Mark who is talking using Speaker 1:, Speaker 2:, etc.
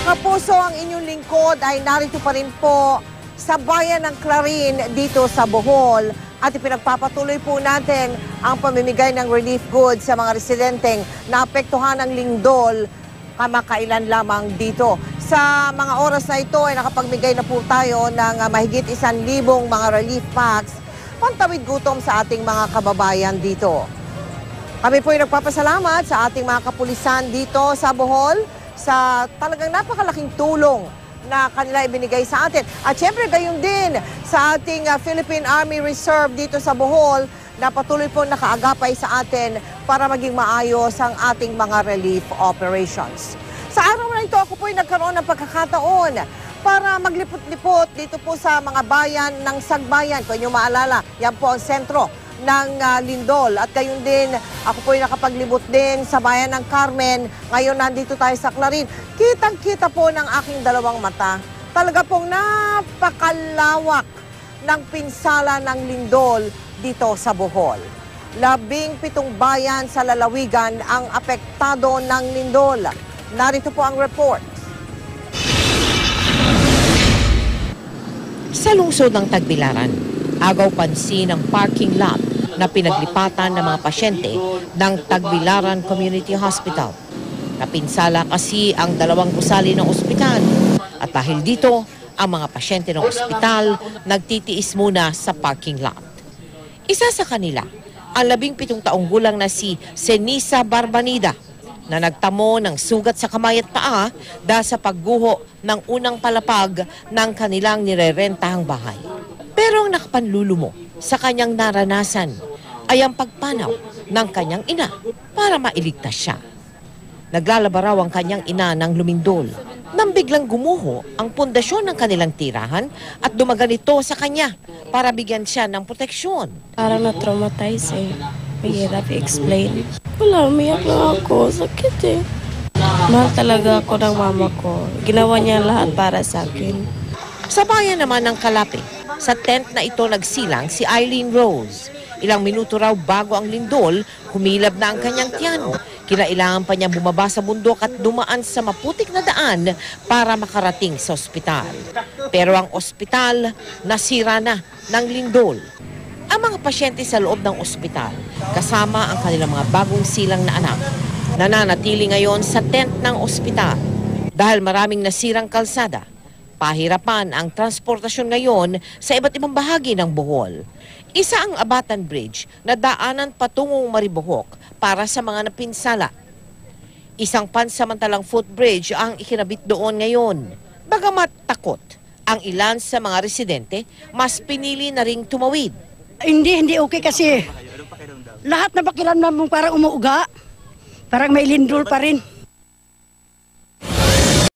Speaker 1: Kapuso, ang inyong lingkod ay narito pa rin po sa bayan ng Clarin dito sa Bohol at ipinagpapatuloy po natin ang pamimigay ng relief goods sa mga residenteng naapektuhan ng lindol kamakailan lamang dito. Sa mga oras na ito ay nakapagbigay na po tayo ng mahigit 1,000 mga relief packs pantawid gutom sa ating mga kababayan dito. Kami po ay nagpapasalamat sa ating mga kapulisan dito sa Bohol sa talagang napakalaking tulong na kanila ibinigay sa atin. At syempre gayon din sa ating Philippine Army Reserve dito sa Bohol na patuloy po nakaagapay sa atin para maging maayos ang ating mga relief operations. Sa araw na ito, ako po ay nagkaroon ng pagkakataon para maglipot-lipot dito po sa mga bayan ng Sagbayan. Kung inyo maalala, yan po ang sentro ng lindol. At gayon din, ako po ay nakapaglibot din sa bayan ng Carmen. Ngayon nandito tayo sa Clarin. Kitang-kita po ng aking dalawang mata. Talaga pong napakalawak ng pinsala ng lindol dito sa Bohol. 17 bayan sa lalawigan ang apektado ng lindol. Narito po ang report.
Speaker 2: Sa lungsod ng Tagbilaran, agaw pansin ang parking lot na pinaglipatan ng mga pasyente ng Tagbilaran Community Hospital. Napinsala kasi ang 2 gusali ng ospital at dahil dito, ang mga pasyente ng ospital nagtitiis muna sa parking lot. Isa sa kanila, ang 17 taong gulang na si Senisa Barbanida na nagtamo ng sugat sa kamay at paa dahil sa pagguho ng unang palapag ng kanilang nirerentahang bahay. Pero ang nakapanlulumo sa kanyang naranasan ay ang pagpanaw ng kanyang ina para mailigtas siya. Naglalaba raw ang kanyang ina ng lumindol nang biglang gumuho ang pundasyon ng kanilang tirahan at dumagan ito sa kanya para bigyan siya ng proteksyon.
Speaker 3: Parang na-traumatize eh. Mahirap i-explain. Wala, umiyak lang ako. Sakit eh. Mahal talaga ako ng mama ko. Ginawa niya lahat para sa akin.
Speaker 2: Sa bayan naman ng Kalape, sa tent na ito nagsilang si Eileen Rose. Ilang minuto raw bago ang lindol, humilab na ang kanyang tiyan. Kinailangan pa niya bumaba sa bundok at dumaan sa maputik na daan para makarating sa ospital. Pero ang ospital nasira na ng lindol. Ang mga pasyente sa loob ng ospital, kasama ang kanilang mga bagong silang na anak, nananatili ngayon sa tent ng ospital. Dahil maraming nasirang kalsada, pahirapan ang transportasyon ngayon sa iba't ibang bahagi ng Bohol. Isa ang Abatan Bridge na daanan patungong Maribohok para sa mga napinsala. Isang pansamantalang footbridge ang ikinabit doon ngayon. Bagamat takot, ang ilan sa mga residente mas pinili na ring tumawid.
Speaker 4: Hindi okay kasi lahat na pakiramdam mo parang umuuga. Parang may lindol pa rin.